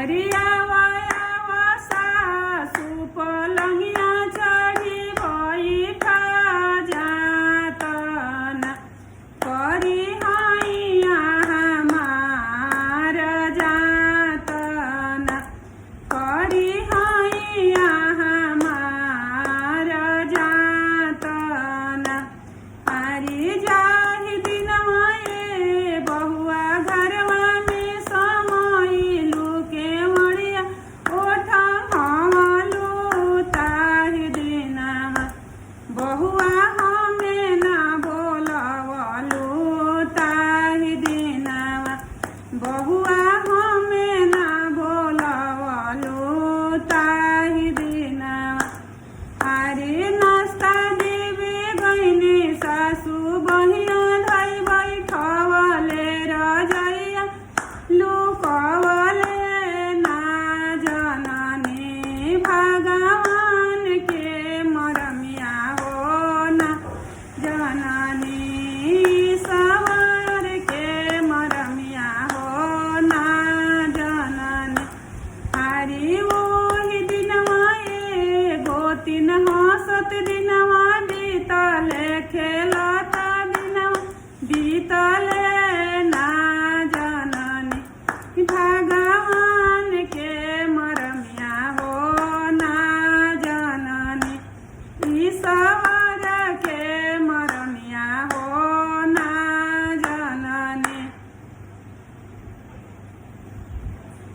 अरे आवा आवा सासु पलंगिया चढ़ी बैठा जातन करी हैया हमार जातन करी हैया हमार जातन अरे जाहि दिनवा ए बहुआ घरवा में समइलू के मड़िया ओठा हमलू ताहि दिनवा बहुआ हमें ना बोलवलू ताहि दिनवा बहुआ हमें ना बोलवलू ताहि दिनवा अरे नाश्ता देवे गईने सासू बहिया धई बैठवले रजैया लुकवले ना जननी भगवान के मरमिया हो ना जननी सब